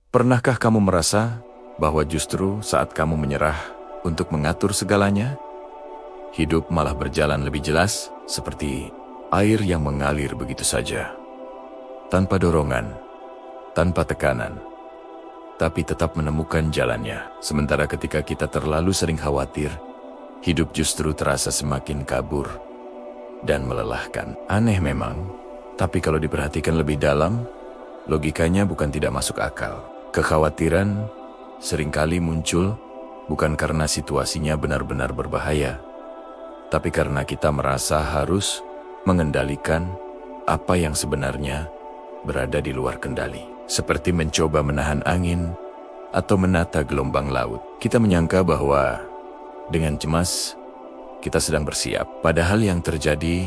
Pernahkah kamu merasa bahwa justru saat kamu menyerah untuk mengatur segalanya, hidup malah berjalan lebih jelas, seperti air yang mengalir begitu saja, tanpa dorongan, tanpa tekanan, tapi tetap menemukan jalannya. Sementara ketika kita terlalu sering khawatir, hidup justru terasa semakin kabur dan melelahkan. Aneh memang, tapi kalau diperhatikan lebih dalam, logikanya bukan tidak masuk akal. Kekhawatiran seringkali muncul bukan karena situasinya benar-benar berbahaya, tapi karena kita merasa harus mengendalikan apa yang sebenarnya berada di luar kendali. Seperti mencoba menahan angin atau menata gelombang laut. Kita menyangka bahwa dengan cemas kita sedang bersiap. Padahal yang terjadi,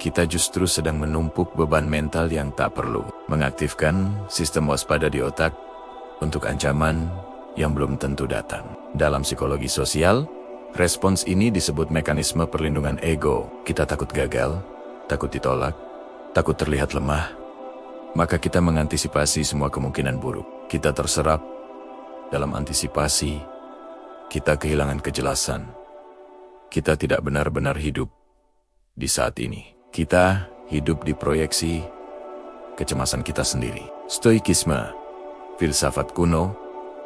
kita justru sedang menumpuk beban mental yang tak perlu. Mengaktifkan sistem waspada di otak untuk ancaman yang belum tentu datang. Dalam psikologi sosial, respons ini disebut mekanisme perlindungan ego. Kita takut gagal, takut ditolak, takut terlihat lemah. Maka kita mengantisipasi semua kemungkinan buruk. Kita terserap dalam antisipasi, kita kehilangan kejelasan. Kita tidak benar-benar hidup di saat ini. Kita hidup di proyeksi kecemasan kita sendiri. Stoikisme, filsafat kuno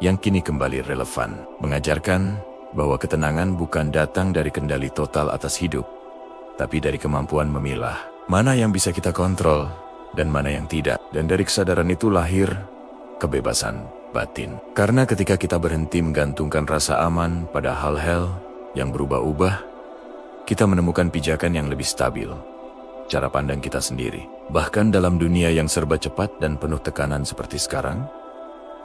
yang kini kembali relevan, mengajarkan bahwa ketenangan bukan datang dari kendali total atas hidup, tapi dari kemampuan memilah mana yang bisa kita kontrol dan mana yang tidak. Dan dari kesadaran itu lahir kebebasan batin. Karena ketika kita berhenti menggantungkan rasa aman pada hal-hal yang berubah-ubah, kita menemukan pijakan yang lebih stabil, cara pandang kita sendiri. Bahkan dalam dunia yang serba cepat dan penuh tekanan seperti sekarang,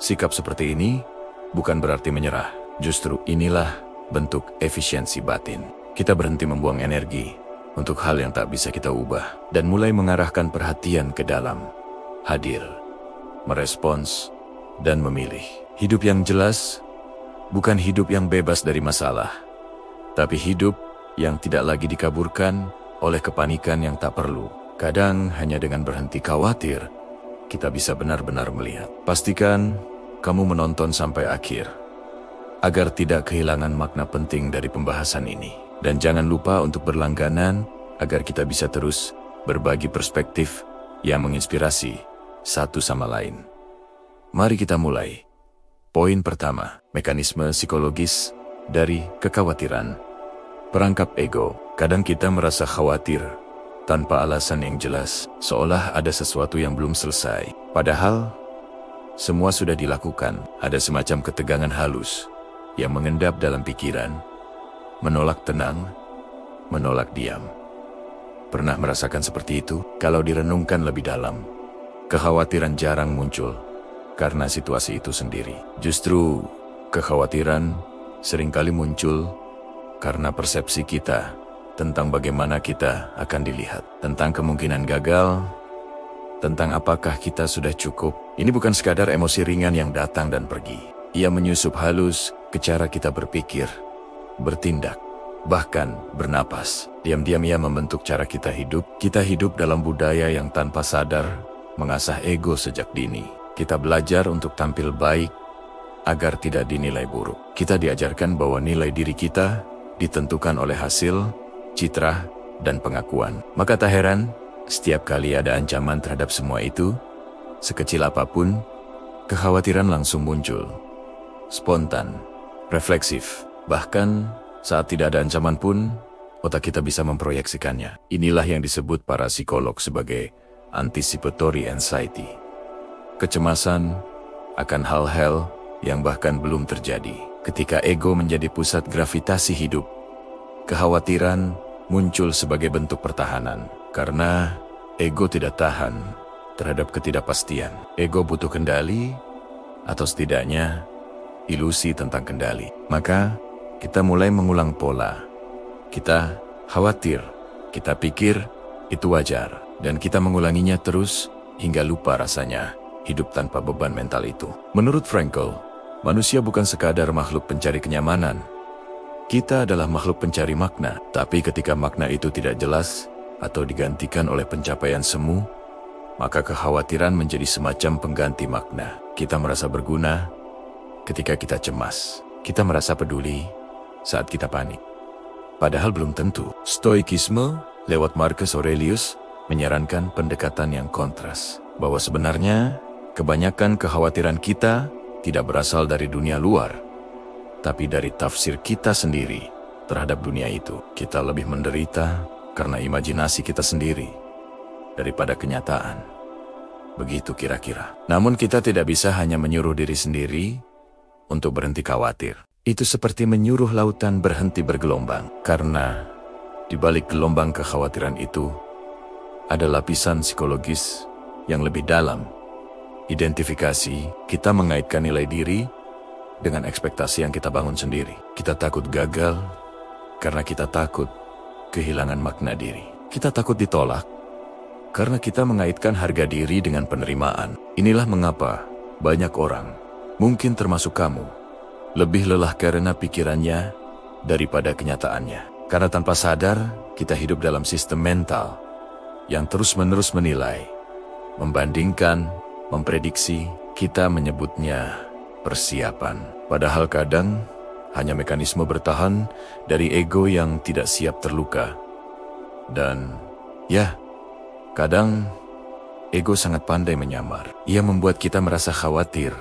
sikap seperti ini bukan berarti menyerah. Justru inilah bentuk efisiensi batin. Kita berhenti membuang energi untuk hal yang tak bisa kita ubah, dan mulai mengarahkan perhatian ke dalam, hadir, merespons, dan memilih. Hidup yang jelas bukan hidup yang bebas dari masalah, tapi hidup yang tidak lagi dikaburkan oleh kepanikan yang tak perlu. Kadang hanya dengan berhenti khawatir, kita bisa benar-benar melihat. Pastikan kamu menonton sampai akhir, agar tidak kehilangan makna penting dari pembahasan ini. Dan jangan lupa untuk berlangganan agar kita bisa terus berbagi perspektif yang menginspirasi satu sama lain. Mari kita mulai. Poin pertama, mekanisme psikologis dari kekhawatiran. Perangkap ego. Kadang kita merasa khawatir tanpa alasan yang jelas, seolah ada sesuatu yang belum selesai. Padahal semua sudah dilakukan. Ada semacam ketegangan halus yang mengendap dalam pikiran, menolak tenang, menolak diam. Pernah merasakan seperti itu? Kalau direnungkan lebih dalam, kekhawatiran jarang muncul karena situasi itu sendiri. Justru kekhawatiran seringkali muncul karena persepsi kita tentang bagaimana kita akan dilihat, tentang kemungkinan gagal, tentang apakah kita sudah cukup. Ini bukan sekadar emosi ringan yang datang dan pergi. Ia menyusup halus ke cara kita berpikir, bertindak, bahkan bernapas. Diam-diam ia membentuk cara kita hidup. Kita hidup dalam budaya yang tanpa sadar mengasah ego sejak dini. Kita belajar untuk tampil baik agar tidak dinilai buruk. Kita diajarkan bahwa nilai diri kita ditentukan oleh hasil, citra, dan pengakuan. Maka tak heran, setiap kali ada ancaman terhadap semua itu, sekecil apapun, kekhawatiran langsung muncul. Spontan, refleksif, bahkan saat tidak ada ancaman pun, otak kita bisa memproyeksikannya. Inilah yang disebut para psikolog sebagai anticipatory anxiety. Kecemasan akan hal-hal yang bahkan belum terjadi. Ketika ego menjadi pusat gravitasi hidup, kekhawatiran muncul sebagai bentuk pertahanan. Karena ego tidak tahan terhadap ketidakpastian. Ego butuh kendali, atau setidaknya ilusi tentang kendali. Maka kita mulai mengulang pola. Kita khawatir, kita pikir itu wajar, dan kita mengulanginya terus hingga lupa rasanya hidup tanpa beban mental itu. Menurut Frankl, manusia bukan sekadar makhluk pencari kenyamanan. Kita adalah makhluk pencari makna. Tapi ketika makna itu tidak jelas atau digantikan oleh pencapaian semu, maka kekhawatiran menjadi semacam pengganti makna. Kita merasa berguna ketika kita cemas. Kita merasa peduli saat kita panik. Padahal belum tentu. Stoikisme lewat Marcus Aurelius menyarankan pendekatan yang kontras, bahwa sebenarnya kebanyakan kekhawatiran kita tidak berasal dari dunia luar, tapi dari tafsir kita sendiri terhadap dunia itu. Kita lebih menderita karena imajinasi kita sendiri daripada kenyataan. Begitu kira-kira. Namun kita tidak bisa hanya menyuruh diri sendiri untuk berhenti khawatir. Itu seperti menyuruh lautan berhenti bergelombang, karena di balik gelombang kekhawatiran itu ada lapisan psikologis yang lebih dalam. Identifikasi, kita mengaitkan nilai diri dengan ekspektasi yang kita bangun sendiri. Kita takut gagal karena kita takut kehilangan makna diri. Kita takut ditolak karena kita mengaitkan harga diri dengan penerimaan. Inilah mengapa banyak orang, mungkin termasuk kamu, lebih lelah karena pikirannya daripada kenyataannya. Karena tanpa sadar, kita hidup dalam sistem mental yang terus-menerus menilai, membandingkan, memprediksi. Kita menyebutnya persiapan. Padahal kadang hanya mekanisme bertahan dari ego yang tidak siap terluka. Dan ya, kadang ego sangat pandai menyamar. Ia membuat kita merasa khawatir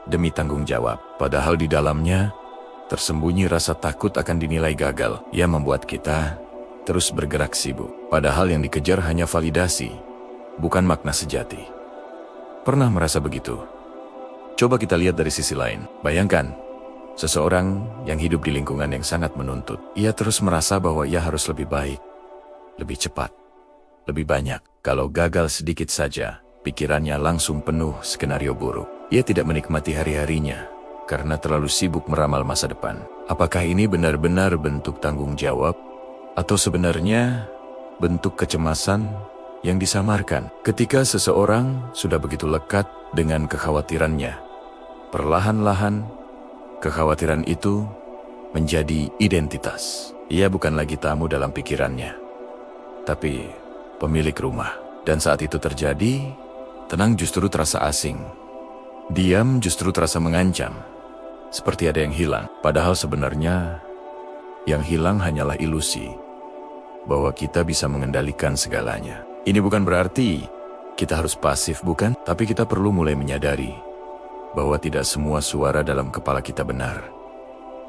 demi tanggung jawab. Padahal di dalamnya tersembunyi rasa takut akan dinilai gagal. Ia membuat kita terus bergerak sibuk. Padahal yang dikejar hanya validasi, bukan makna sejati. Pernah merasa begitu? Coba kita lihat dari sisi lain. Bayangkan, seseorang yang hidup di lingkungan yang sangat menuntut. Ia terus merasa bahwa ia harus lebih baik, lebih cepat, lebih banyak. Kalau gagal sedikit saja, pikirannya langsung penuh skenario buruk. Ia tidak menikmati hari-harinya karena terlalu sibuk meramal masa depan. Apakah ini benar-benar bentuk tanggung jawab? Atau sebenarnya bentuk kecemasan yang disamarkan? Ketika seseorang sudah begitu lekat dengan kekhawatirannya, perlahan-lahan kekhawatiran itu menjadi identitas. Ia bukan lagi tamu dalam pikirannya, tapi pemilik rumah. Dan saat itu terjadi, tenang justru terasa asing. Diam justru terasa mengancam, seperti ada yang hilang. Padahal sebenarnya yang hilang hanyalah ilusi bahwa kita bisa mengendalikan segalanya. Ini bukan berarti kita harus pasif, bukan? Tapi kita perlu mulai menyadari bahwa tidak semua suara dalam kepala kita benar.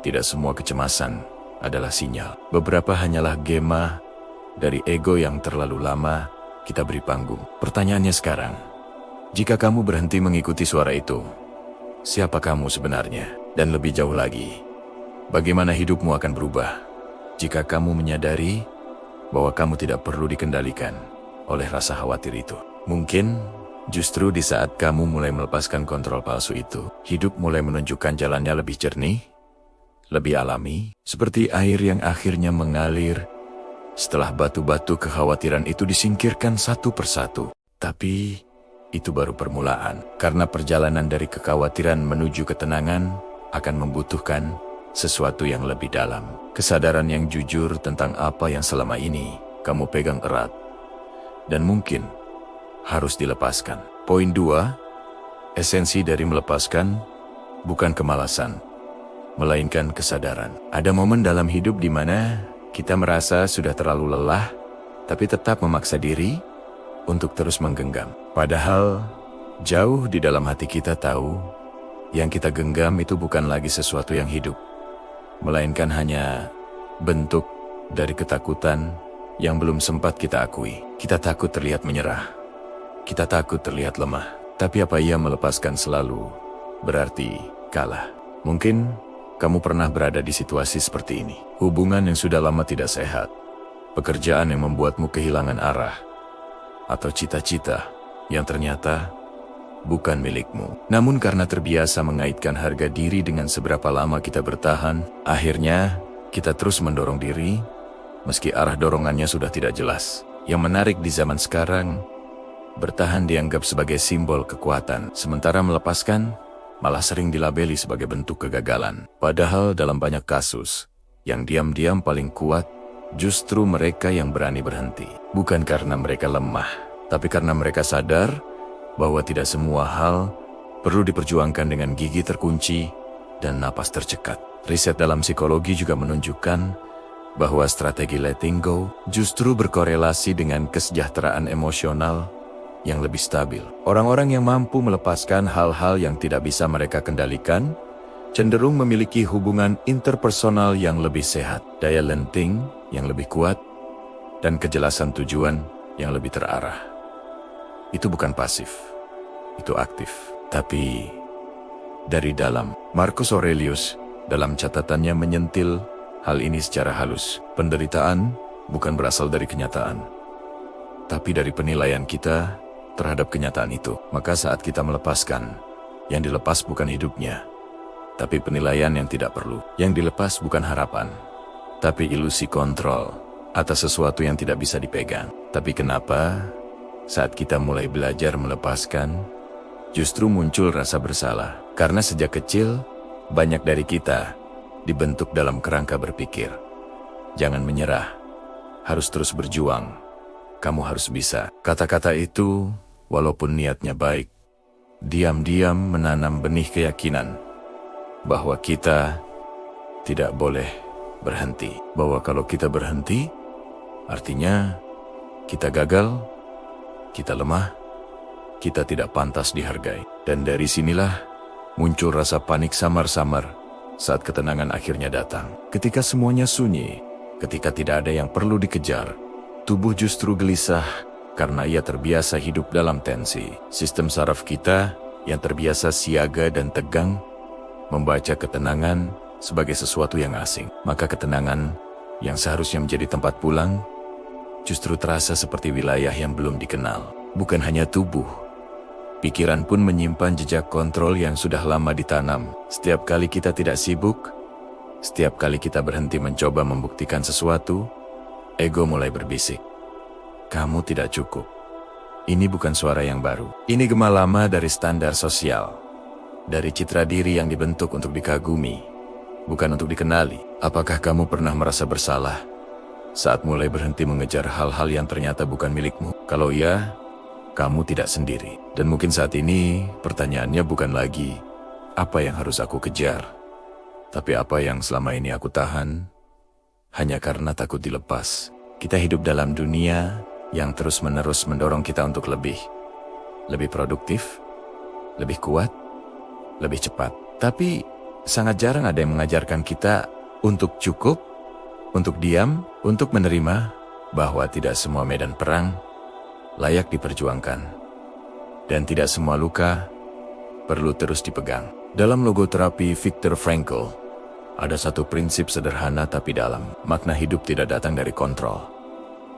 Tidak semua kecemasan adalah sinyal. Beberapa hanyalah gema dari ego yang terlalu lama kita beri panggung. Pertanyaannya sekarang, jika kamu berhenti mengikuti suara itu, siapa kamu sebenarnya? Dan lebih jauh lagi, bagaimana hidupmu akan berubah jika kamu menyadari bahwa kamu tidak perlu dikendalikan oleh rasa khawatir itu? Mungkin justru di saat kamu mulai melepaskan kontrol palsu itu, hidup mulai menunjukkan jalannya lebih jernih, lebih alami, seperti air yang akhirnya mengalir setelah batu-batu kekhawatiran itu disingkirkan satu persatu. Tapi itu baru permulaan, karena perjalanan dari kekhawatiran menuju ketenangan akan membutuhkan sesuatu yang lebih dalam. Kesadaran yang jujur tentang apa yang selama ini kamu pegang erat dan mungkin harus dilepaskan. Poin 2, esensi dari melepaskan bukan kemalasan, melainkan kesadaran. Ada momen dalam hidup di mana kita merasa sudah terlalu lelah, tapi tetap memaksa diri untuk terus menggenggam. Padahal jauh di dalam hati kita tahu, yang kita genggam itu bukan lagi sesuatu yang hidup, melainkan hanya bentuk dari ketakutan yang belum sempat kita akui. Kita takut terlihat menyerah, kita takut terlihat lemah. Tapi apa ia melepaskan selalu berarti kalah? Mungkin kamu pernah berada di situasi seperti ini. Hubungan yang sudah lama tidak sehat, pekerjaan yang membuatmu kehilangan arah, atau cita-cita yang ternyata bukan milikmu. Namun karena terbiasa mengaitkan harga diri dengan seberapa lama kita bertahan, akhirnya kita terus mendorong diri, meski arah dorongannya sudah tidak jelas. Yang menarik di zaman sekarang, bertahan dianggap sebagai simbol kekuatan, sementara melepaskan malah sering dilabeli sebagai bentuk kegagalan. Padahal dalam banyak kasus, yang diam-diam paling kuat justru mereka yang berani berhenti. Bukan karena mereka lemah, tapi karena mereka sadar bahwa tidak semua hal perlu diperjuangkan dengan gigi terkunci dan napas tercekat. Riset dalam psikologi juga menunjukkan bahwa strategi letting go justru berkorelasi dengan kesejahteraan emosional yang lebih stabil. Orang-orang yang mampu melepaskan hal-hal yang tidak bisa mereka kendalikan cenderung memiliki hubungan interpersonal yang lebih sehat, daya lenting yang lebih kuat, dan kejelasan tujuan yang lebih terarah. Itu bukan pasif, itu aktif. Tapi dari dalam, Marcus Aurelius dalam catatannya menyentil hal ini secara halus. Penderitaan bukan berasal dari kenyataan, tapi dari penilaian kita terhadap kenyataan itu. Maka saat kita melepaskan, yang dilepas bukan hidupnya, tapi penilaian yang tidak perlu. Yang dilepas bukan harapan, tapi ilusi kontrol atas sesuatu yang tidak bisa dipegang. Tapi kenapa saat kita mulai belajar melepaskan, justru muncul rasa bersalah? Karena sejak kecil, banyak dari kita dibentuk dalam kerangka berpikir, jangan menyerah, harus terus berjuang, kamu harus bisa. Kata-kata itu, walaupun niatnya baik, diam-diam menanam benih keyakinan bahwa kita tidak boleh berhenti. Bahwa kalau kita berhenti, artinya kita gagal, kita lemah, kita tidak pantas dihargai. Dan dari sinilah muncul rasa panik samar-samar saat ketenangan akhirnya datang. Ketika semuanya sunyi, ketika tidak ada yang perlu dikejar, tubuh justru gelisah karena ia terbiasa hidup dalam tensi. Sistem saraf kita yang terbiasa siaga dan tegang membaca ketenangan sebagai sesuatu yang asing. Maka ketenangan yang seharusnya menjadi tempat pulang justru terasa seperti wilayah yang belum dikenal. Bukan hanya tubuh, pikiran pun menyimpan jejak kontrol yang sudah lama ditanam. Setiap kali kita tidak sibuk, setiap kali kita berhenti mencoba membuktikan sesuatu, ego mulai berbisik, kamu tidak cukup. Ini bukan suara yang baru. Ini gema lama dari standar sosial, dari citra diri yang dibentuk untuk dikagumi, bukan untuk dikenali. Apakah kamu pernah merasa bersalah saat mulai berhenti mengejar hal-hal yang ternyata bukan milikmu? Kalau iya, kamu tidak sendiri. Dan mungkin saat ini pertanyaannya bukan lagi apa yang harus aku kejar, tapi apa yang selama ini aku tahan hanya karena takut dilepas. Kita hidup dalam dunia yang terus-menerus mendorong kita untuk lebih produktif, lebih kuat, lebih cepat. Tapi sangat jarang ada yang mengajarkan kita untuk cukup, untuk diam, untuk menerima bahwa tidak semua medan perang layak diperjuangkan, dan tidak semua luka perlu terus dipegang. Dalam logoterapi Viktor Frankl, ada satu prinsip sederhana tapi dalam. Makna hidup tidak datang dari kontrol,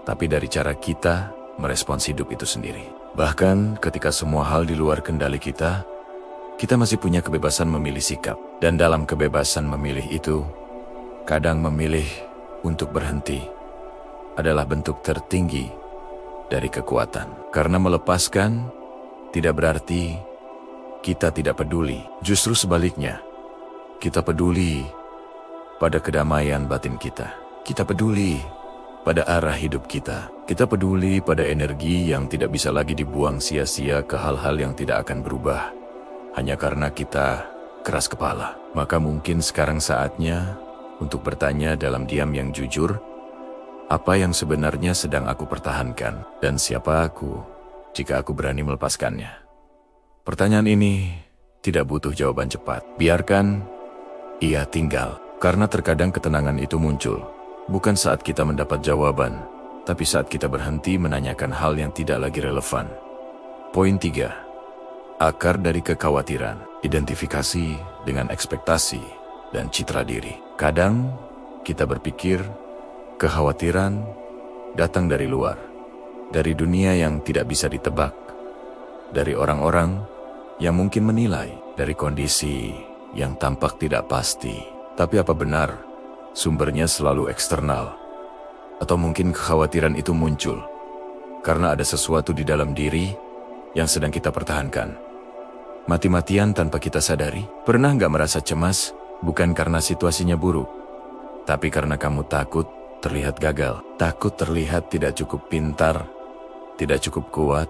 tapi dari cara kita merespons hidup itu sendiri. Bahkan ketika semua hal di luar kendali kita masih punya kebebasan memilih sikap. Dan dalam kebebasan memilih itu, kadang memilih untuk berhenti adalah bentuk tertinggi dari kekuatan. Karena melepaskan tidak berarti kita tidak peduli. Justru sebaliknya, kita peduli pada kedamaian batin kita. Kita peduli pada arah hidup kita. Kita peduli pada energi yang tidak bisa lagi dibuang sia-sia ke hal-hal yang tidak akan berubah hanya karena kita keras kepala. Maka mungkin sekarang saatnya untuk bertanya dalam diam yang jujur, apa yang sebenarnya sedang aku pertahankan, dan siapa aku jika aku berani melepaskannya? Pertanyaan ini tidak butuh jawaban cepat. Biarkan ia tinggal, karena terkadang ketenangan itu muncul bukan saat kita mendapat jawaban, tapi saat kita berhenti menanyakan hal yang tidak lagi relevan. Poin 3. Akar dari kekhawatiran. Identifikasi dengan ekspektasi dan citra diri. Kadang kita berpikir kekhawatiran datang dari luar, dari dunia yang tidak bisa ditebak, dari orang-orang yang mungkin menilai, dari kondisi yang tampak tidak pasti. Tapi apa benar sumbernya selalu eksternal? Atau mungkin kekhawatiran itu muncul karena ada sesuatu di dalam diri yang sedang kita pertahankan, mati-matian tanpa kita sadari? Pernah nggak merasa cemas bukan karena situasinya buruk, tapi karena kamu takut terlihat gagal, takut terlihat tidak cukup pintar, tidak cukup kuat,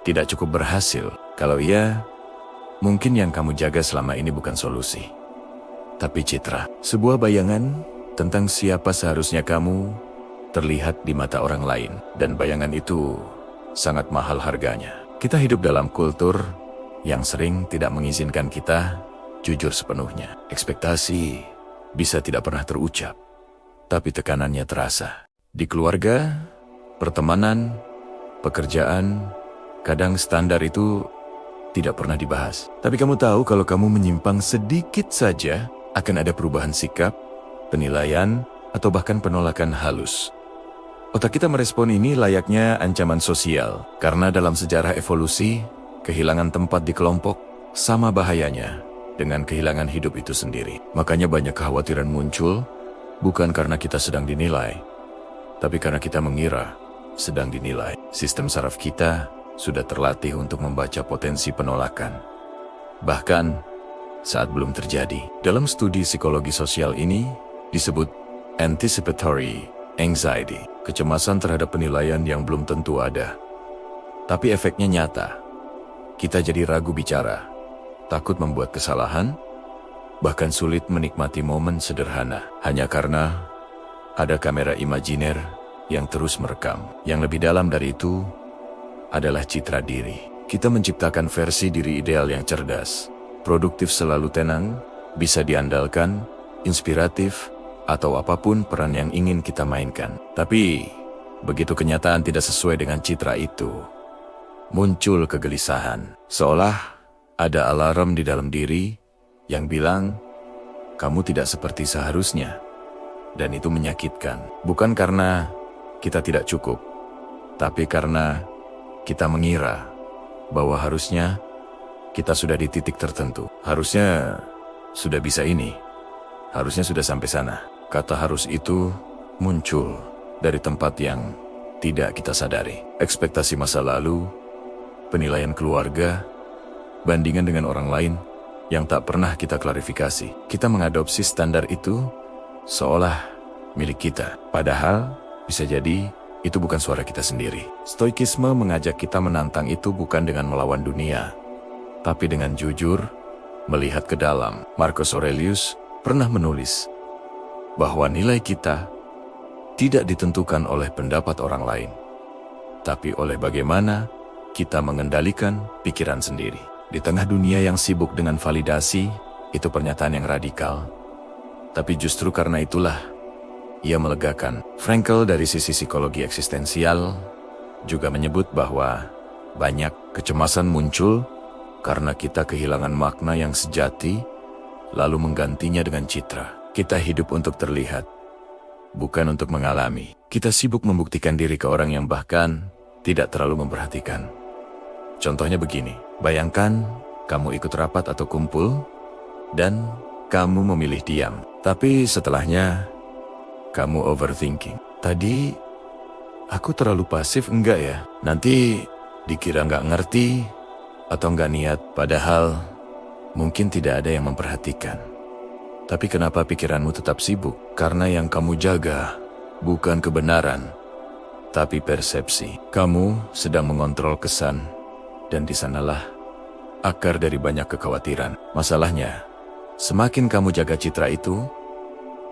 tidak cukup berhasil. Kalau iya, mungkin yang kamu jaga selama ini bukan solusi, tapi citra. Sebuah bayangan tentang siapa seharusnya kamu terlihat di mata orang lain. Dan bayangan itu sangat mahal harganya. Kita hidup dalam kultur yang sering tidak mengizinkan kita jujur sepenuhnya. Ekspektasi bisa tidak pernah terucap, tapi tekanannya terasa. Di keluarga, pertemanan, pekerjaan, kadang standar itu tidak pernah dibahas. Tapi kamu tahu kalau kamu menyimpang sedikit saja, akan ada perubahan sikap, penilaian, atau bahkan penolakan halus. Otak kita merespon ini layaknya ancaman sosial, karena dalam sejarah evolusi, kehilangan tempat di kelompok sama bahayanya dengan kehilangan hidup itu sendiri. Makanya banyak kekhawatiran muncul, bukan karena kita sedang dinilai, tapi karena kita mengira sedang dinilai. Sistem saraf kita sudah terlatih untuk membaca potensi penolakan, bahkan saat belum terjadi. Dalam studi psikologi sosial ini disebut anticipatory anxiety, kecemasan terhadap penilaian yang belum tentu ada. Tapi efeknya nyata. Kita jadi ragu bicara, takut membuat kesalahan, bahkan sulit menikmati momen sederhana hanya karena ada kamera imajiner yang terus merekam. Yang lebih dalam dari itu adalah citra diri. Kita menciptakan versi diri ideal yang cerdas, produktif, selalu tenang, bisa diandalkan, inspiratif, atau apapun peran yang ingin kita mainkan. Tapi begitu kenyataan tidak sesuai dengan citra itu, muncul kegelisahan. Seolah ada alarm di dalam diri yang bilang, kamu tidak seperti seharusnya. Dan itu menyakitkan. Bukan karena kita tidak cukup, tapi karena kita mengira bahwa harusnya kita sudah di titik tertentu. Harusnya sudah bisa ini. Harusnya sudah sampai sana. Kata harus itu muncul dari tempat yang tidak kita sadari. Ekspektasi masa lalu, penilaian keluarga, bandingan dengan orang lain yang tak pernah kita klarifikasi. Kita mengadopsi standar itu seolah milik kita. Padahal bisa jadi itu bukan suara kita sendiri. Stoikisme mengajak kita menantang itu bukan dengan melawan dunia, tapi dengan jujur melihat ke dalam. Marcus Aurelius pernah menulis bahwa nilai kita tidak ditentukan oleh pendapat orang lain, tapi oleh bagaimana kita mengendalikan pikiran sendiri. Di tengah dunia yang sibuk dengan validasi, itu pernyataan yang radikal. Tapi justru karena itulah ia melegakan. Frankl dari sisi psikologi eksistensial juga menyebut bahwa banyak kecemasan muncul karena kita kehilangan makna yang sejati, lalu menggantinya dengan citra. Kita hidup untuk terlihat, bukan untuk mengalami. Kita sibuk membuktikan diri ke orang yang bahkan tidak terlalu memperhatikan. Contohnya begini, bayangkan kamu ikut rapat atau kumpul, dan kamu memilih diam. Tapi setelahnya, kamu overthinking. Tadi, aku terlalu pasif enggak ya? Nanti dikira nggak ngerti, atau nggak niat, padahal mungkin tidak ada yang memperhatikan. Tapi kenapa pikiranmu tetap sibuk? Karena yang kamu jaga bukan kebenaran, tapi persepsi. Kamu sedang mengontrol kesan, dan di sanalah akar dari banyak kekhawatiran. Masalahnya, semakin kamu jaga citra itu,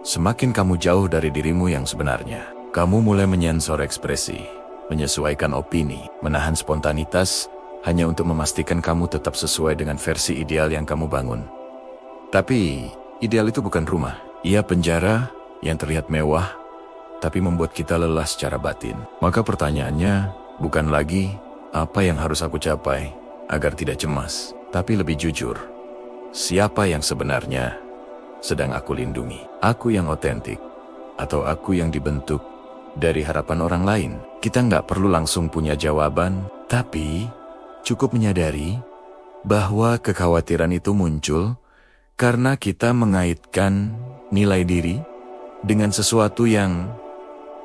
semakin kamu jauh dari dirimu yang sebenarnya. Kamu mulai menyensor ekspresi, menyesuaikan opini, menahan spontanitas, hanya untuk memastikan kamu tetap sesuai dengan versi ideal yang kamu bangun. Tapi ideal itu bukan rumah. Ia penjara yang terlihat mewah, tapi membuat kita lelah secara batin. Maka pertanyaannya bukan lagi apa yang harus aku capai agar tidak cemas, tapi lebih jujur. Siapa yang sebenarnya sedang aku lindungi? Aku yang otentik, atau aku yang dibentuk dari harapan orang lain? Kita nggak perlu langsung punya jawaban, tapi cukup menyadari bahwa kekhawatiran itu muncul karena kita mengaitkan nilai diri dengan sesuatu yang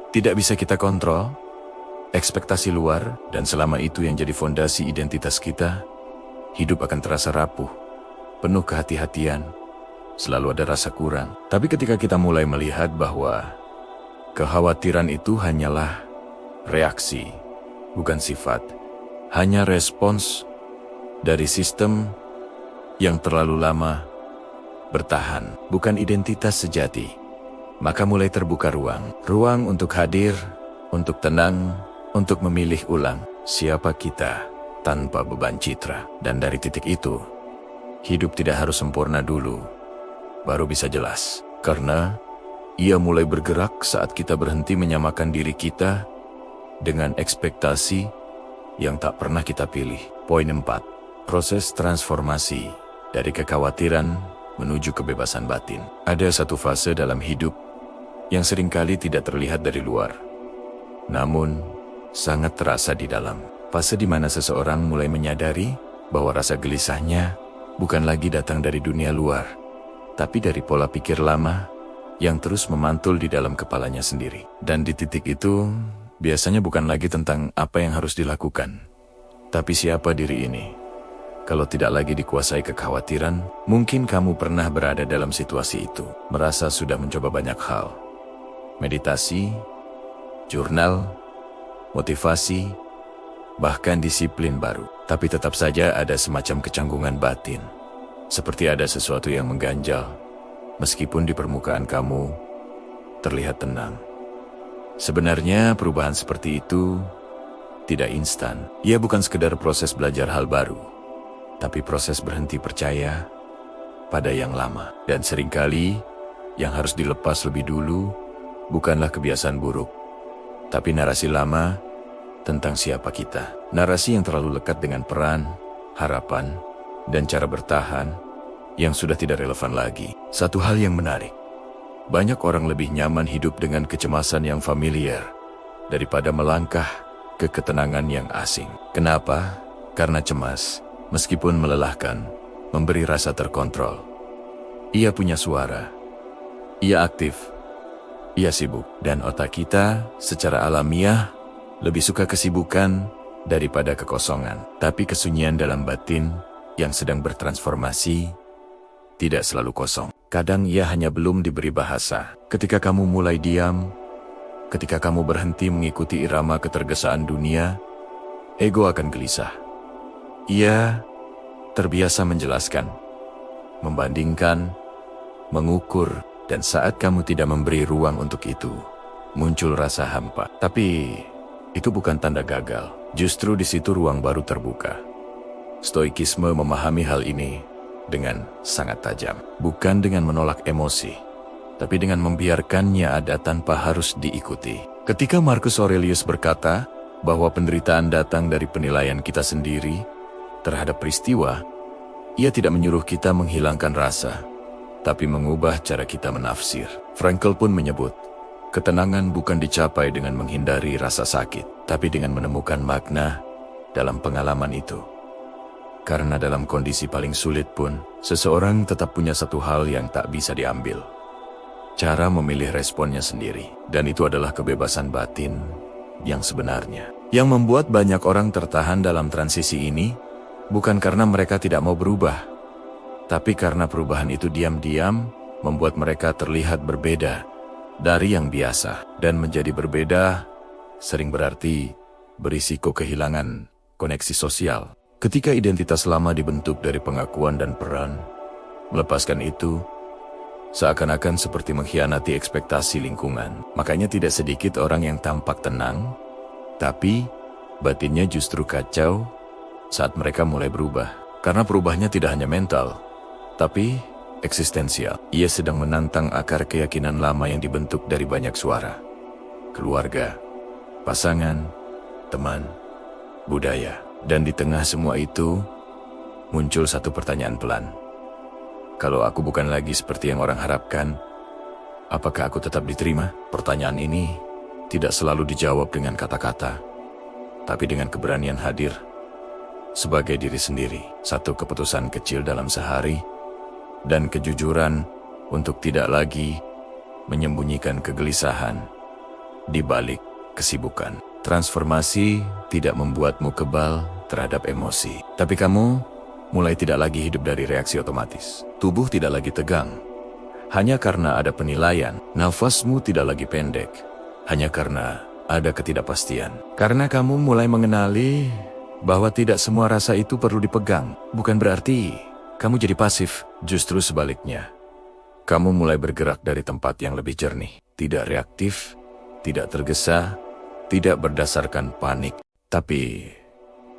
tidak bisa kita kontrol, ekspektasi luar, dan selama itu yang jadi fondasi identitas kita, hidup akan terasa rapuh, penuh kehati-hatian, selalu ada rasa kurang. Tapi ketika kita mulai melihat bahwa kekhawatiran itu hanyalah reaksi bukan sifat. Hanya respons dari sistem yang terlalu lama bertahan, bukan identitas sejati. Maka mulai terbuka ruang untuk hadir, untuk tenang, untuk memilih ulang siapa kita tanpa beban citra. Dan dari titik itu, hidup tidak harus sempurna dulu, baru bisa jelas. Karena ia mulai bergerak saat kita berhenti menyamakan diri kita dengan ekspektasi yang tak pernah kita pilih. Poin 4. Proses transformasi dari kekhawatiran menuju kebebasan batin. Ada satu fase dalam hidup yang seringkali tidak terlihat dari luar, namun sangat terasa di dalam. Fase di mana seseorang mulai menyadari bahwa rasa gelisahnya bukan lagi datang dari dunia luar, tapi dari pola pikir lama yang terus memantul di dalam kepalanya sendiri. Dan di titik itu, biasanya bukan lagi tentang apa yang harus dilakukan, tapi siapa diri ini. Kalau tidak lagi dikuasai kekhawatiran, mungkin kamu pernah berada dalam situasi itu, merasa sudah mencoba banyak hal. Meditasi, jurnal, motivasi, bahkan disiplin baru. Tapi tetap saja ada semacam kecanggungan batin. Seperti ada sesuatu yang mengganjal, meskipun di permukaan kamu terlihat tenang. Sebenarnya perubahan seperti itu tidak instan. Ia bukan sekedar proses belajar hal baru, tapi proses berhenti percaya pada yang lama. Dan seringkali yang harus dilepas lebih dulu bukanlah kebiasaan buruk, tapi narasi lama tentang siapa kita. Narasi yang terlalu lekat dengan peran, harapan, dan cara bertahan yang sudah tidak relevan lagi. Satu hal yang menarik, banyak orang lebih nyaman hidup dengan kecemasan yang familiar daripada melangkah ke ketenangan yang asing. Kenapa? Karena cemas, meskipun melelahkan, memberi rasa terkontrol. Ia punya suara, ia aktif, ia sibuk, dan otak kita secara alamiah lebih suka kesibukan daripada kekosongan. Tapi kesunyian dalam batin yang sedang bertransformasi tidak selalu kosong. Kadang ia hanya belum diberi bahasa. Ketika kamu mulai diam, ketika kamu berhenti mengikuti irama ketergesaan dunia, ego akan gelisah. Ia terbiasa menjelaskan, membandingkan, mengukur, dan saat kamu tidak memberi ruang untuk itu, muncul rasa hampa. Tapi itu bukan tanda gagal. Justru di situ ruang baru terbuka. Stoikisme memahami hal ini dengan sangat tajam. Bukan dengan menolak emosi, tapi dengan membiarkannya ada tanpa harus diikuti. Ketika Marcus Aurelius berkata bahwa penderitaan datang dari penilaian kita sendiri terhadap peristiwa, ia tidak menyuruh kita menghilangkan rasa, tapi mengubah cara kita menafsir. Frankl pun menyebut, ketenangan bukan dicapai dengan menghindari rasa sakit, tapi dengan menemukan makna dalam pengalaman itu. Karena dalam kondisi paling sulit pun, seseorang tetap punya satu hal yang tak bisa diambil. Cara memilih responnya sendiri. Dan itu adalah kebebasan batin yang sebenarnya. Yang membuat banyak orang tertahan dalam transisi ini, bukan karena mereka tidak mau berubah, tapi karena perubahan itu diam-diam membuat mereka terlihat berbeda dari yang biasa. Dan menjadi berbeda sering berarti berisiko kehilangan koneksi sosial. Ketika identitas lama dibentuk dari pengakuan dan peran, melepaskan itu seakan-akan seperti mengkhianati ekspektasi lingkungan. Makanya tidak sedikit orang yang tampak tenang, tapi batinnya justru kacau saat mereka mulai berubah. Karena perubahannya tidak hanya mental, tapi eksistensial. Ia sedang menantang akar keyakinan lama yang dibentuk dari banyak suara. Keluarga, pasangan, teman, budaya. Dan di tengah semua itu, muncul satu pertanyaan pelan. Kalau aku bukan lagi seperti yang orang harapkan, apakah aku tetap diterima? Pertanyaan ini tidak selalu dijawab dengan kata-kata, tapi dengan keberanian hadir sebagai diri sendiri. Satu keputusan kecil dalam sehari, dan kejujuran untuk tidak lagi menyembunyikan kegelisahan di balik kesibukan. Transformasi tidak membuatmu kebal terhadap emosi, tapi kamu mulai tidak lagi hidup dari reaksi otomatis. Tubuh tidak lagi tegang hanya karena ada penilaian. Nafasmu tidak lagi pendek hanya karena ada ketidakpastian. Karena kamu mulai mengenali bahwa tidak semua rasa itu perlu dipegang. Bukan berarti kamu jadi pasif, justru sebaliknya. Kamu mulai bergerak dari tempat yang lebih jernih, tidak reaktif, tidak tergesa, tidak berdasarkan panik, tapi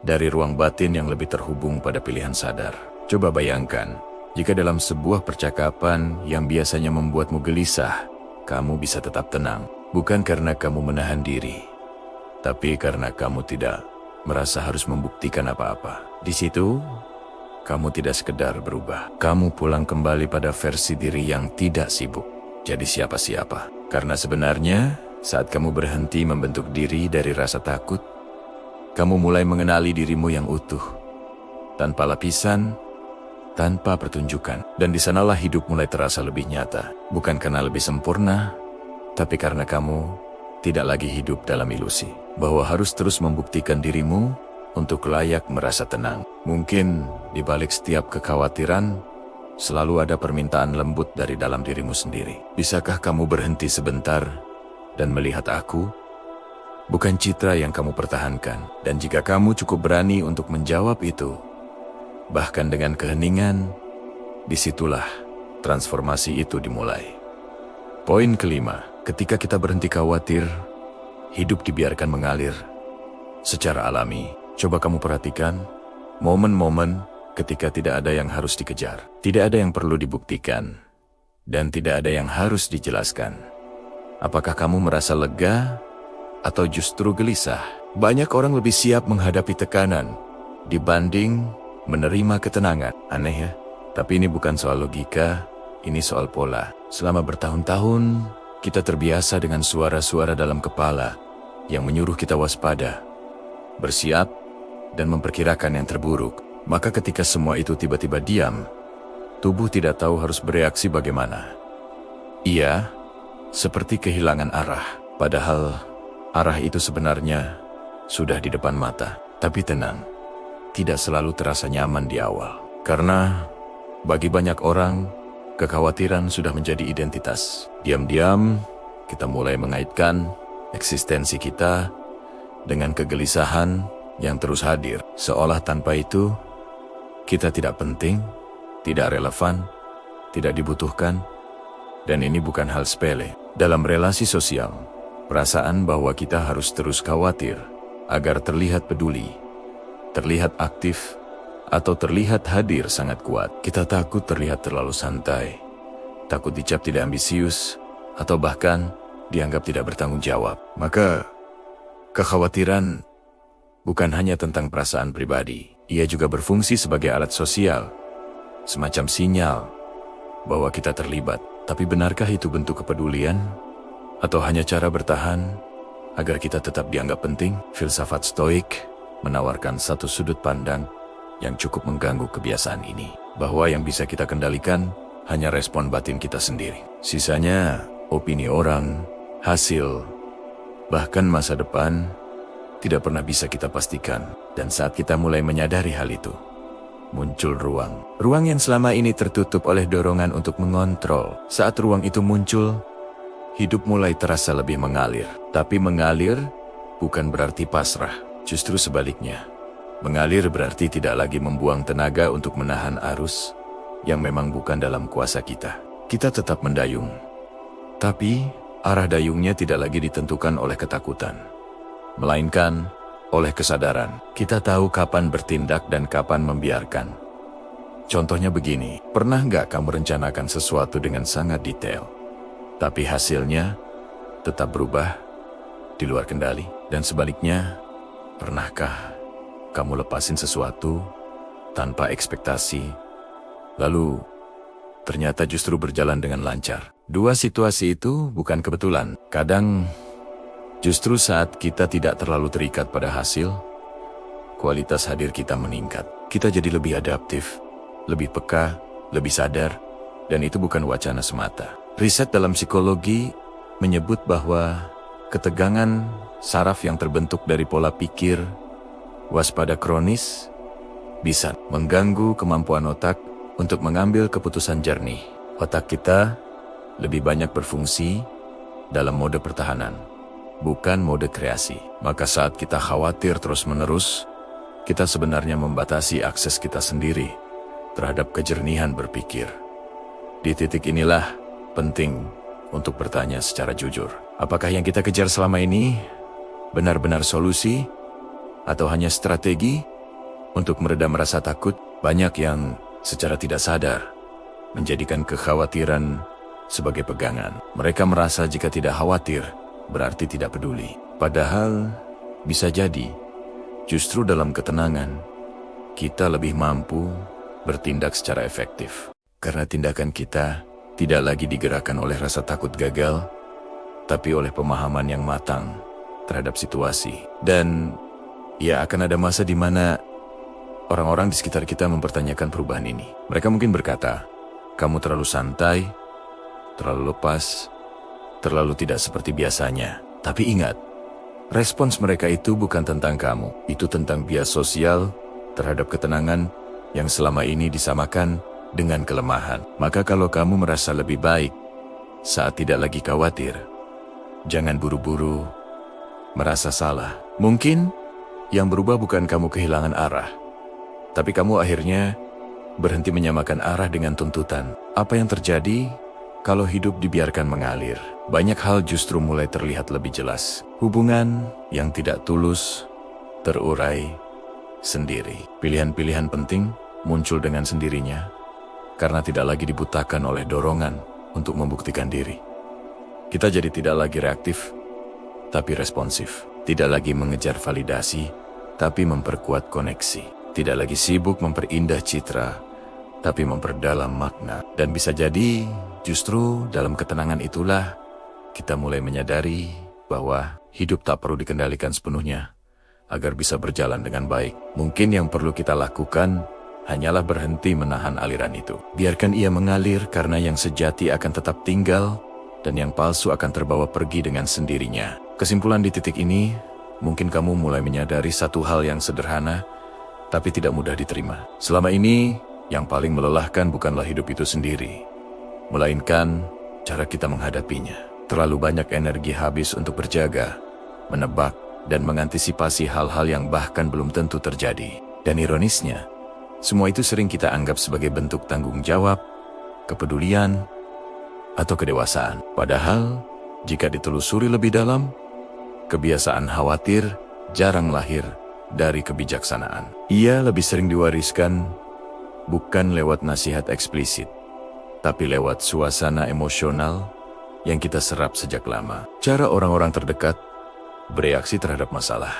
dari ruang batin yang lebih terhubung pada pilihan sadar. Coba bayangkan, jika dalam sebuah percakapan yang biasanya membuatmu gelisah, kamu bisa tetap tenang, bukan karena kamu menahan diri, tapi karena kamu tidak merasa harus membuktikan apa-apa. Di situ, kamu tidak sekedar berubah. Kamu pulang kembali pada versi diri yang tidak sibuk jadi siapa-siapa. Karena sebenarnya, saat kamu berhenti membentuk diri dari rasa takut, kamu mulai mengenali dirimu yang utuh, tanpa lapisan, tanpa pertunjukan. Dan di sanalah hidup mulai terasa lebih nyata. Bukan karena lebih sempurna, tapi karena kamu tidak lagi hidup dalam ilusi bahwa harus terus membuktikan dirimu untuk layak merasa tenang. Mungkin di balik setiap kekhawatiran, selalu ada permintaan lembut dari dalam dirimu sendiri. Bisakah kamu berhenti sebentar dan melihat aku? Bukan citra yang kamu pertahankan. Dan jika kamu cukup berani untuk menjawab itu, bahkan dengan keheningan, disitulah transformasi itu dimulai. Poin kelima, ketika kita berhenti khawatir, hidup dibiarkan mengalir secara alami. Coba kamu perhatikan momen-momen ketika tidak ada yang harus dikejar, tidak ada yang perlu dibuktikan, dan tidak ada yang harus dijelaskan. Apakah kamu merasa lega atau justru gelisah? Banyak orang lebih siap menghadapi tekanan dibanding menerima ketenangan. Aneh ya? Tapi ini bukan soal logika, ini soal pola. Selama bertahun-tahun, kita terbiasa dengan suara-suara dalam kepala yang menyuruh kita waspada, bersiap, dan memperkirakan yang terburuk. Maka ketika semua itu tiba-tiba diam, tubuh tidak tahu harus bereaksi bagaimana. Ia seperti kehilangan arah, padahal arah itu sebenarnya sudah di depan mata. Tapi tenang, tidak selalu terasa nyaman di awal. Karena bagi banyak orang, kekhawatiran sudah menjadi identitas. Diam-diam, kita mulai mengaitkan eksistensi kita dengan kegelisahan yang terus hadir, seolah tanpa itu kita tidak penting, tidak relevan, tidak dibutuhkan. Dan ini bukan hal sepele. Dalam relasi sosial, perasaan bahwa kita harus terus khawatir agar terlihat peduli, terlihat aktif, atau terlihat hadir sangat kuat. Kita takut terlihat terlalu santai, takut dicap tidak ambisius, atau bahkan dianggap tidak bertanggung jawab. Maka kekhawatiran bukan hanya tentang perasaan pribadi, ia juga berfungsi sebagai alat sosial, semacam sinyal bahwa kita terlibat. Tapi benarkah itu bentuk kepedulian? Atau hanya cara bertahan agar kita tetap dianggap penting? Filsafat Stoik menawarkan satu sudut pandang yang cukup mengganggu kebiasaan ini, bahwa yang bisa kita kendalikan hanya respon batin kita sendiri. Sisanya, opini orang, hasil, bahkan masa depan, tidak pernah bisa kita pastikan. Dan saat kita mulai menyadari hal itu, muncul ruang. Ruang yang selama ini tertutup oleh dorongan untuk mengontrol. Saat ruang itu muncul, hidup mulai terasa lebih mengalir. Tapi mengalir bukan berarti pasrah. Justru sebaliknya. Mengalir berarti tidak lagi membuang tenaga untuk menahan arus yang memang bukan dalam kuasa kita. Kita tetap mendayung. Tapi arah dayungnya tidak lagi ditentukan oleh ketakutan, melainkan oleh kesadaran. Kita tahu kapan bertindak dan kapan membiarkan. Contohnya begini, pernah nggak kamu rencanakan sesuatu dengan sangat detail, tapi hasilnya tetap berubah di luar kendali? Dan sebaliknya, pernahkah kamu lepasin sesuatu tanpa ekspektasi, lalu ternyata justru berjalan dengan lancar? Dua situasi itu bukan kebetulan. Kadang justru saat kita tidak terlalu terikat pada hasil, kualitas hadir kita meningkat. Kita jadi lebih adaptif, lebih peka, lebih sadar, dan itu bukan wacana semata. Riset dalam psikologi menyebut bahwa ketegangan saraf yang terbentuk dari pola pikir waspada kronis bisa mengganggu kemampuan otak untuk mengambil keputusan jernih. Otak kita lebih banyak berfungsi dalam mode pertahanan, bukan mode kreasi. Maka saat kita khawatir terus-menerus, kita sebenarnya membatasi akses kita sendiri terhadap kejernihan berpikir. Di titik inilah penting untuk bertanya secara jujur. Apakah yang kita kejar selama ini benar-benar solusi atau hanya strategi untuk meredam rasa takut? Banyak yang secara tidak sadar menjadikan kekhawatiran sebagai pegangan. Mereka merasa jika tidak khawatir berarti tidak peduli. Padahal bisa jadi justru dalam ketenangan kita lebih mampu bertindak secara efektif. Karena tindakan kita tidak lagi digerakkan oleh rasa takut gagal, tapi oleh pemahaman yang matang terhadap situasi. Dan ya akan ada masa di mana orang-orang di sekitar kita mempertanyakan perubahan ini. Mereka mungkin berkata, kamu terlalu santai, terlalu lepas, terlalu tidak seperti biasanya. Tapi ingat, respons mereka itu bukan tentang kamu. Itu tentang bias sosial terhadap ketenangan yang selama ini disamakan dengan kelemahan. Maka kalau kamu merasa lebih baik saat tidak lagi khawatir, jangan buru-buru merasa salah. Mungkin yang berubah bukan kamu kehilangan arah, tapi kamu akhirnya berhenti menyamakan arah dengan tuntutan. Apa yang terjadi kalau hidup dibiarkan mengalir? Banyak hal justru mulai terlihat lebih jelas. Hubungan yang tidak tulus terurai sendiri. Pilihan-pilihan penting muncul dengan sendirinya karena tidak lagi dibutakan oleh dorongan untuk membuktikan diri. Kita jadi tidak lagi reaktif, tapi responsif. Tidak lagi mengejar validasi, tapi memperkuat koneksi. Tidak lagi sibuk memperindah citra, tapi memperdalam makna. Dan bisa jadi justru dalam ketenangan itulah kita mulai menyadari bahwa hidup tak perlu dikendalikan sepenuhnya agar bisa berjalan dengan baik. Mungkin yang perlu kita lakukan hanyalah berhenti menahan aliran itu. Biarkan ia mengalir, karena yang sejati akan tetap tinggal dan yang palsu akan terbawa pergi dengan sendirinya. Kesimpulan di titik ini, mungkin kamu mulai menyadari satu hal yang sederhana tapi tidak mudah diterima. Selama ini, yang paling melelahkan bukanlah hidup itu sendiri, melainkan cara kita menghadapinya. Terlalu banyak energi habis untuk berjaga, menebak, dan mengantisipasi hal-hal yang bahkan belum tentu terjadi. Dan ironisnya, semua itu sering kita anggap sebagai bentuk tanggung jawab, kepedulian, atau kedewasaan. Padahal, jika ditelusuri lebih dalam, kebiasaan khawatir jarang lahir dari kebijaksanaan. Ia lebih sering diwariskan bukan lewat nasihat eksplisit, tapi lewat suasana emosional yang kita serap sejak lama. Cara orang-orang terdekat bereaksi terhadap masalah,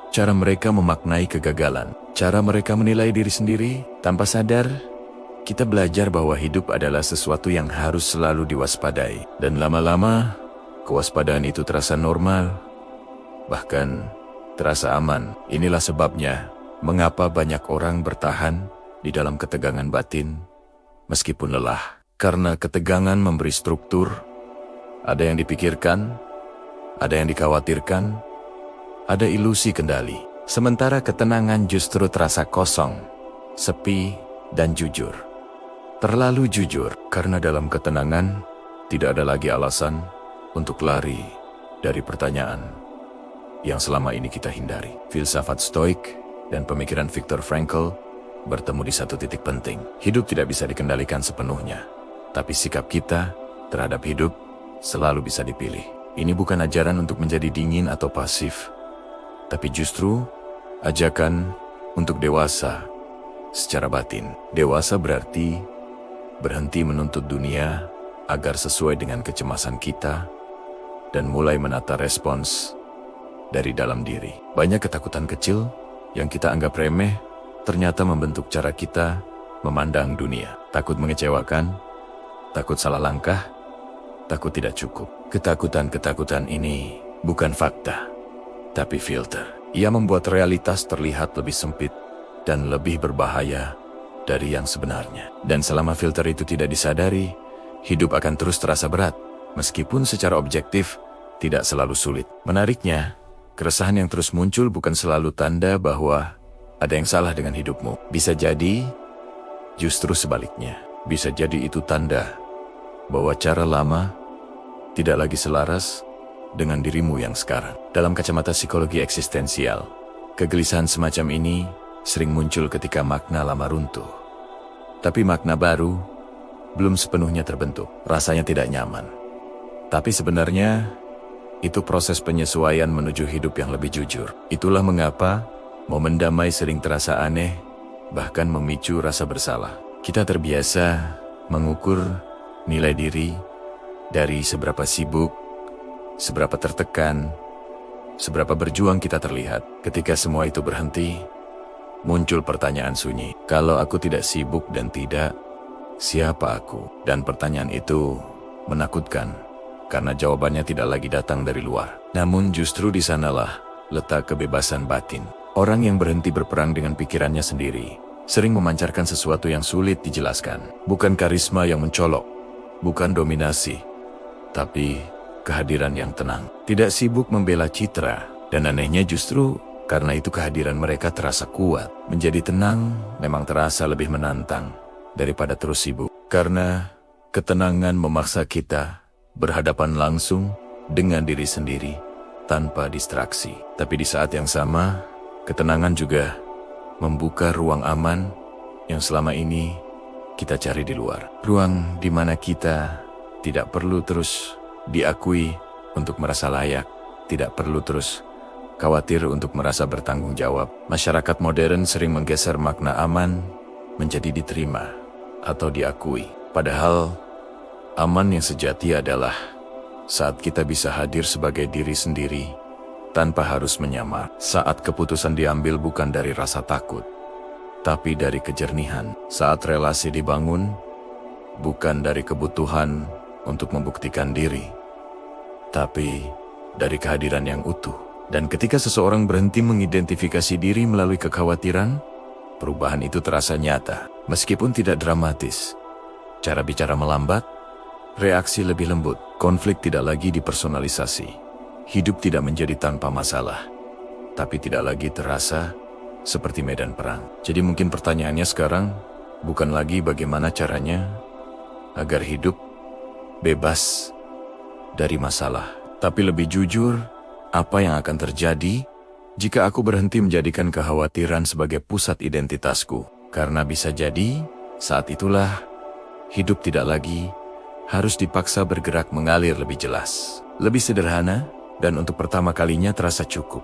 cara mereka memaknai kegagalan, cara mereka menilai diri sendiri. Tanpa sadar, kita belajar bahwa hidup adalah sesuatu yang harus selalu diwaspadai. Dan lama-lama, kewaspadaan itu terasa normal, bahkan terasa aman. Inilah sebabnya mengapa banyak orang bertahan di dalam ketegangan batin meskipun lelah. Karena ketegangan memberi struktur, ada yang dipikirkan, ada yang dikhawatirkan, ada ilusi kendali. Sementara ketenangan justru terasa kosong, sepi, dan jujur. Terlalu jujur, karena dalam ketenangan tidak ada lagi alasan untuk lari dari pertanyaan yang selama ini kita hindari. Filsafat Stoik dan pemikiran Viktor Frankl bertemu di satu titik penting. Hidup tidak bisa dikendalikan sepenuhnya, tapi sikap kita terhadap hidup selalu bisa dipilih. Ini bukan ajaran untuk menjadi dingin atau pasif, tapi justru ajakan untuk dewasa secara batin. Dewasa berarti berhenti menuntut dunia agar sesuai dengan kecemasan kita dan mulai menata respons dari dalam diri. Banyak ketakutan kecil yang kita anggap remeh ternyata membentuk cara kita memandang dunia. Takut mengecewakan, takut salah langkah, takut tidak cukup. Ketakutan-ketakutan ini bukan fakta, tapi filter. Ia membuat realitas terlihat lebih sempit dan lebih berbahaya dari yang sebenarnya. Dan selama filter itu tidak disadari, hidup akan terus terasa berat, meskipun secara objektif tidak selalu sulit. Menariknya, keresahan yang terus muncul bukan selalu tanda bahwa ada yang salah dengan hidupmu. Bisa jadi justru sebaliknya. Bisa jadi itu tanda bahwa cara lama tidak lagi selaras dengan dirimu yang sekarang. Dalam kacamata psikologi eksistensial, kegelisahan semacam ini sering muncul ketika makna lama runtuh. Tapi makna baru belum sepenuhnya terbentuk, rasanya tidak nyaman. Tapi sebenarnya, itu proses penyesuaian menuju hidup yang lebih jujur. Itulah mengapa momen damai sering terasa aneh, bahkan memicu rasa bersalah. Kita terbiasa mengukur nilai diri dari seberapa sibuk, seberapa tertekan, seberapa berjuang kita terlihat. Ketika semua itu berhenti, muncul pertanyaan sunyi. Kalau aku tidak sibuk dan tidak, siapa aku? Dan pertanyaan itu menakutkan, karena jawabannya tidak lagi datang dari luar. Namun justru di sanalah letak kebebasan batin. Orang yang berhenti berperang dengan pikirannya sendiri, sering memancarkan sesuatu yang sulit dijelaskan. Bukan karisma yang mencolok, bukan dominasi, tapi kehadiran yang tenang. Tidak sibuk membela citra, dan anehnya justru karena itu kehadiran mereka terasa kuat. Menjadi tenang memang terasa lebih menantang daripada terus sibuk. Karena ketenangan memaksa kita berhadapan langsung dengan diri sendiri tanpa distraksi. Tapi di saat yang sama, ketenangan juga membuka ruang aman yang selama ini kita cari di luar. Ruang di mana kita tidak perlu terus diakui untuk merasa layak, tidak perlu terus khawatir untuk merasa bertanggung jawab. Masyarakat modern sering menggeser makna aman menjadi diterima atau diakui. Padahal aman yang sejati adalah saat kita bisa hadir sebagai diri sendiri tanpa harus menyamar. Saat keputusan diambil bukan dari rasa takut, tapi dari kejernihan. Saat relasi dibangun, bukan dari kebutuhan untuk membuktikan diri, tapi dari kehadiran yang utuh. Dan ketika seseorang berhenti mengidentifikasi diri melalui kekhawatiran, perubahan itu terasa nyata. Meskipun tidak dramatis, cara bicara melambat, reaksi lebih lembut, konflik tidak lagi dipersonalisasi. Hidup tidak menjadi tanpa masalah, tapi tidak lagi terasa seperti medan perang. Jadi mungkin pertanyaannya sekarang bukan lagi bagaimana caranya agar hidup bebas dari masalah, tapi lebih jujur apa yang akan terjadi jika aku berhenti menjadikan kekhawatiran sebagai pusat identitasku. Karena bisa jadi saat itulah hidup tidak lagi harus dipaksa bergerak mengalir lebih jelas, lebih sederhana, dan untuk pertama kalinya terasa cukup.